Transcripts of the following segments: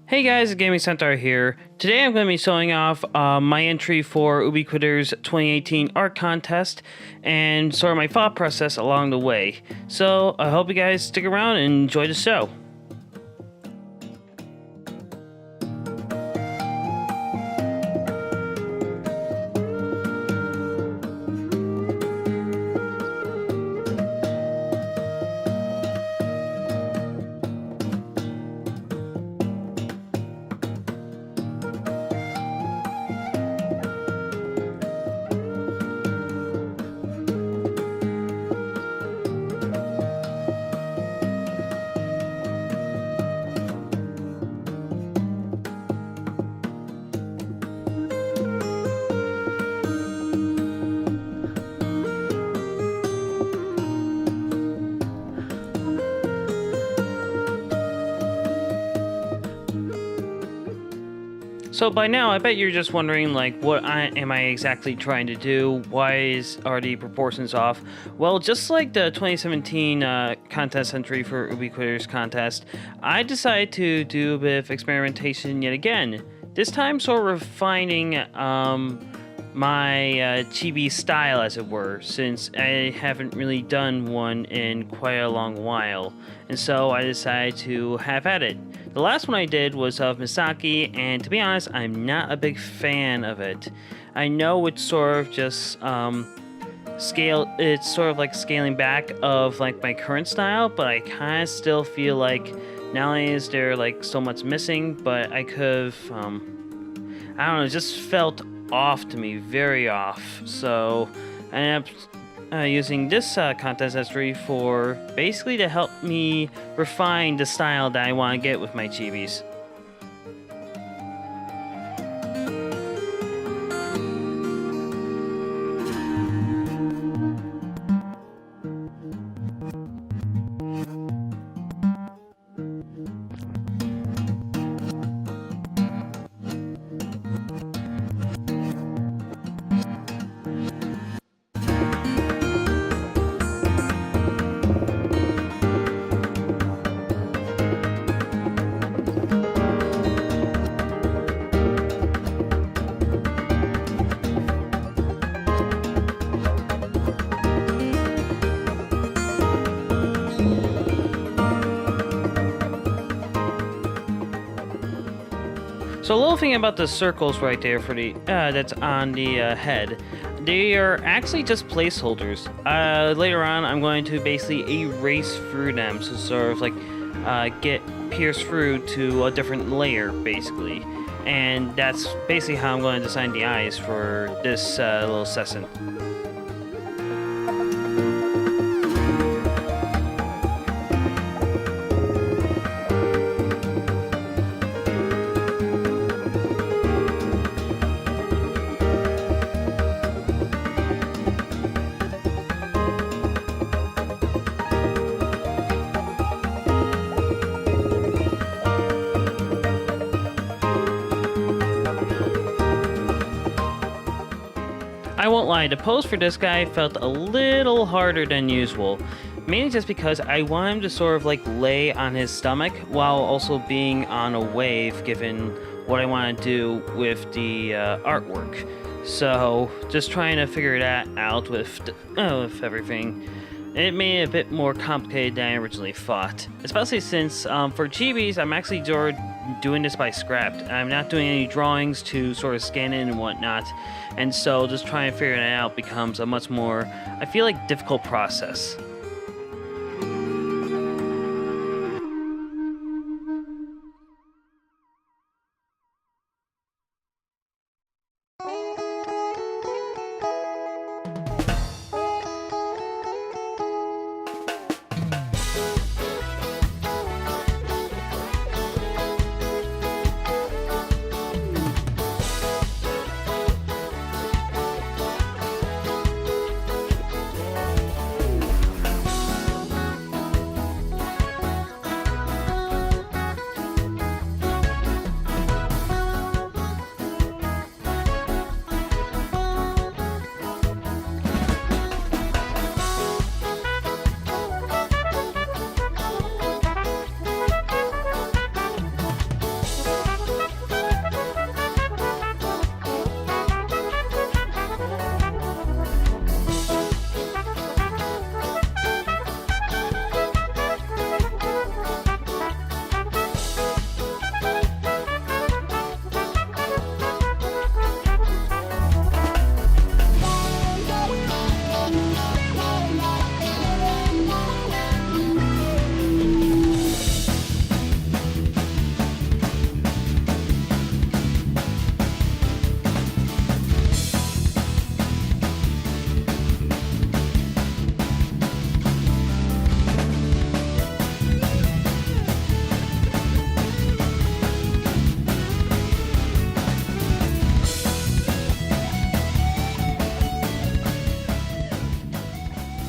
Hey guys, Gaming Centaur here. Today I'm going to be showing off my entry for Ubiquitous 2018 art contest and sort of my thought process along the way. So I hope you guys stick around and enjoy the show. So by now, I bet you're just wondering, like, what am I exactly trying to do? Why are the proportions off? Well, just like the 2017 contest entry for Ubiquitous contest, I decided to do a bit of experimentation yet again. This time, sort of refining my chibi style, as it were, since I haven't really done one in quite a long while. And so I decided to have at it. The last one I did was of Misaki, and to be honest, I'm not a big fan of it. I know it's sort of just it's sort of like scaling back of like my current style, but I kind of still feel like not only is there like so much missing, but I could have, I don't know, it just felt off to me, very off. So I ended up using this contest entry for basically to help me refine the style that I want to get with my chibis. So a little thing about the circles right there for the that's on the head, they are actually just placeholders. Later on, I'm going to basically erase through them, so sort of like get pierced through to a different layer, basically. And that's basically how I'm going to design the eyes for this little session. I won't lie, the pose for this guy felt a little harder than usual, mainly just because I want him to sort of like lay on his stomach while also being on a wave, given what I want to do with the artwork. So just trying to figure that out with everything. It made it a bit more complicated than I originally thought, especially since for chibis, I'm actually doing this by scrap. I'm not doing any drawings to sort of scan in and whatnot, and so just trying to figure it out becomes a much more, I feel like, difficult process.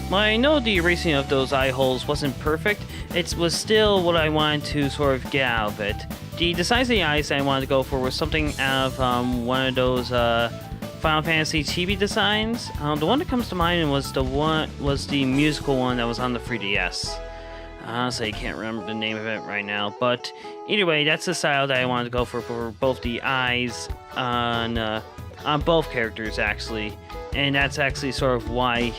While I know the erasing of those eye holes wasn't perfect, it was still what I wanted to sort of get out of it. The designs of the eyes that I wanted to go for was something out of one of those Final Fantasy chibi designs. The one that comes to mind was the musical one that was on the 3DS. Honestly, I can't remember the name of it right now, but either way, that's the style that I wanted to go for both the eyes on both characters actually, and that's actually sort of why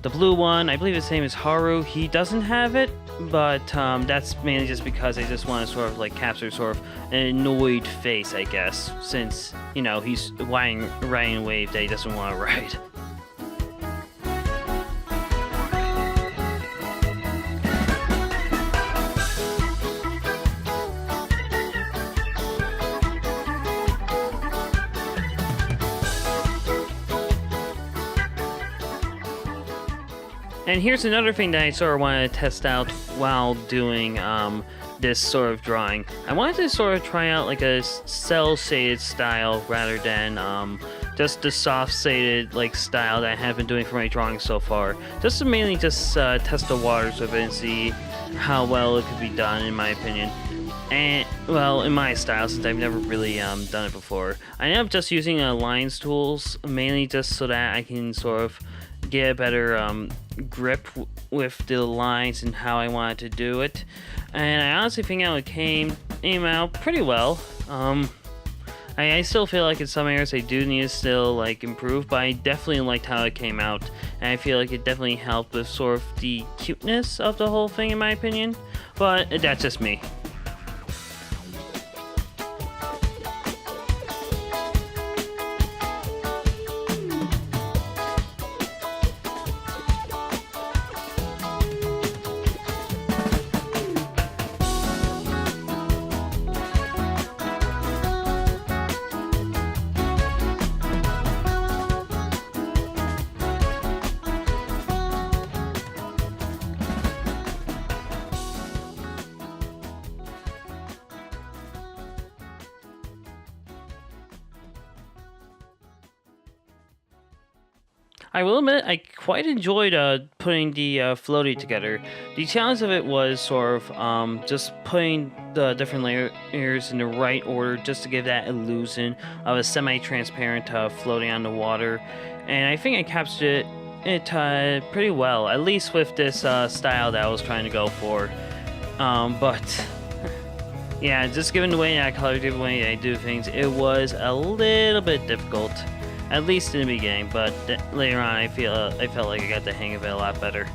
the blue one, I believe his name is Haru, he doesn't have it, but that's mainly just because I just want to sort of like capture sort of an annoyed face, I guess, since, you know, he's riding a wave that he doesn't want to ride. And here's another thing that I sort of wanted to test out while doing this sort of drawing. I wanted to sort of try out like a cel-shaded style rather than just the soft-shaded like style that I have been doing for my drawings so far. Just to mainly just test the waters of it and see how well it could be done, in my opinion. And, well, in my style, since I've never really done it before. I ended up just using lines tools, mainly just so that I can sort of get a better grip with the lines and how I wanted to do it, and I honestly think it came out pretty well. I still feel like in some areas I do need to still like improve, but I definitely liked how it came out, and I feel like it definitely helped with sort of the cuteness of the whole thing, in my opinion, but that's just me. I will admit, I quite enjoyed putting the floaty together. The challenge of it was sort of just putting the different layers in the right order just to give that illusion of a semi-transparent floating on the water. And I think I captured it pretty well, at least with this style that I was trying to go for. But yeah, just given the way I color, given the way I do things, it was a little bit difficult. At least in the beginning, but later on I felt like I got the hang of it a lot better.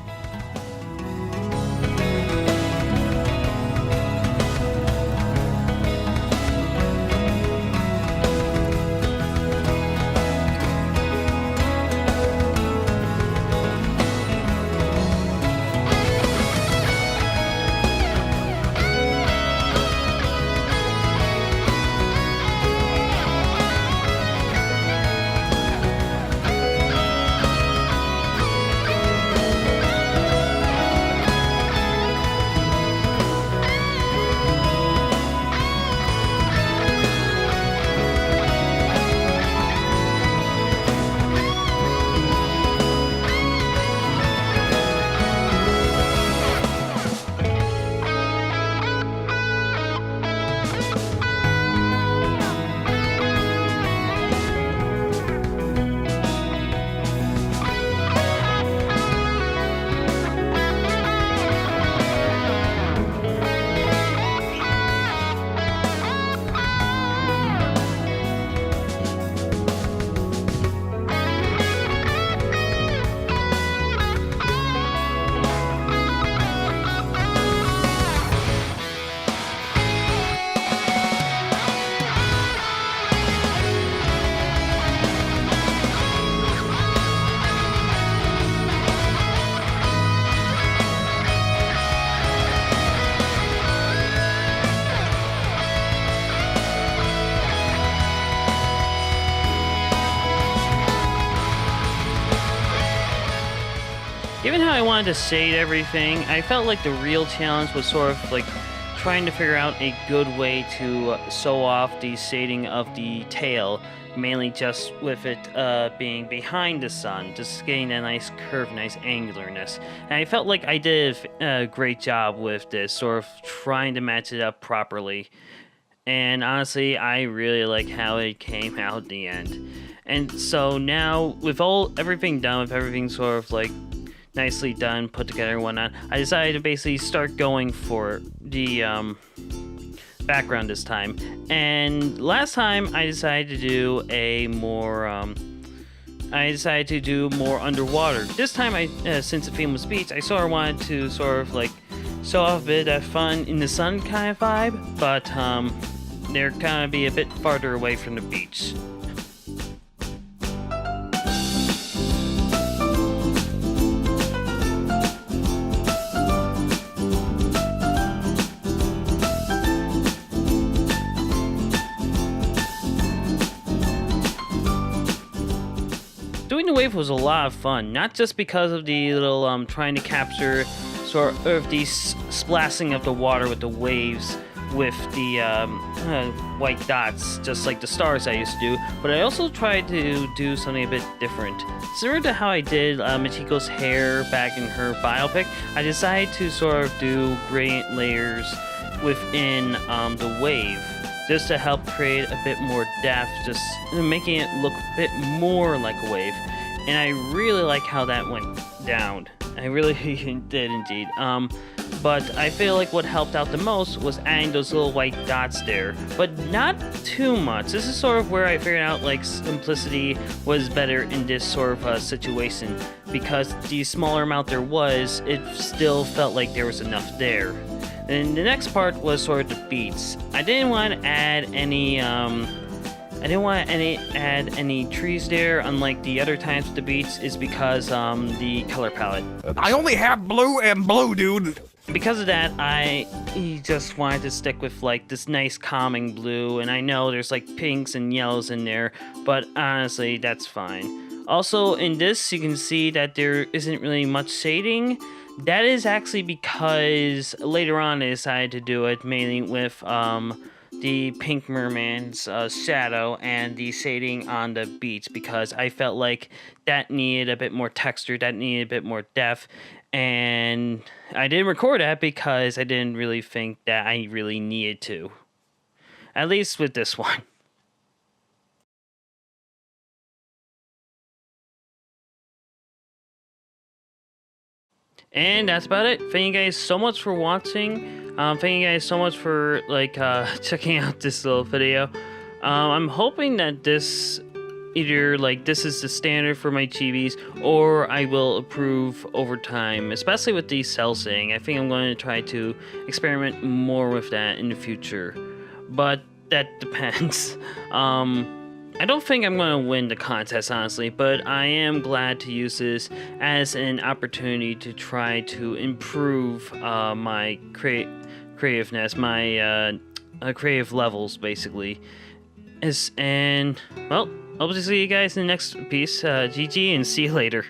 Given how I wanted to shade everything, I felt like the real challenge was sort of like trying to figure out a good way to sew off the shading of the tail, mainly just with it being behind the sun, just getting a nice curve, nice angularness. And I felt like I did a great job with this, sort of trying to match it up properly. And honestly, I really like how it came out in the end. And so now, with everything done, with everything sort of like nicely done, put together and whatnot, I decided to basically start going for the background this time. And last time I decided to do more underwater. This time, since the theme was beach, I sort of wanted to sort of like show off a bit of that fun in the sun kind of vibe, but they're kind of be a bit farther away from the beach. Doing the wave was a lot of fun, not just because of the little trying to capture sort of the splashing of the water with the waves with the white dots, just like the stars I used to do, but I also tried to do something a bit different. Similar to how I did Michiko's hair back in her biopic, I decided to sort of do gradient layers within the wave, just to help create a bit more depth, just making it look a bit more like a wave. And I really like how that went down. I really did indeed. But I feel like what helped out the most was adding those little white dots there, but not too much. This is sort of where I figured out like simplicity was better in this sort of situation, because the smaller amount there was, it still felt like there was enough there. And the next part was sort of the beats. I didn't want to add any add any trees there, unlike the other times with the beats, is because the color palette. I only have blue and blue, dude. Because of that, I just wanted to stick with like this nice calming blue, and I know there's like pinks and yellows in there, but honestly, that's fine. Also, in this, you can see that there isn't really much shading. That is actually because later on I decided to do it mainly with the pink merman's shadow and the shading on the beach, because I felt like that needed a bit more texture, that needed a bit more depth, and I didn't record that because I didn't really think that I really needed to. At least with this one. And that's about it. Thank you guys so much for watching. Thank you guys so much for like checking out this little video. I'm hoping that this either like this is the standard for my chibis, or I will improve over time, especially with the cell shading. I think I'm going to try to experiment more with that in the future, but that depends. I don't think I'm going to win the contest, honestly, but I am glad to use this as an opportunity to try to improve my creativeness, my creative levels, basically. And, well, hope to see you guys in the next piece. GG, and see you later.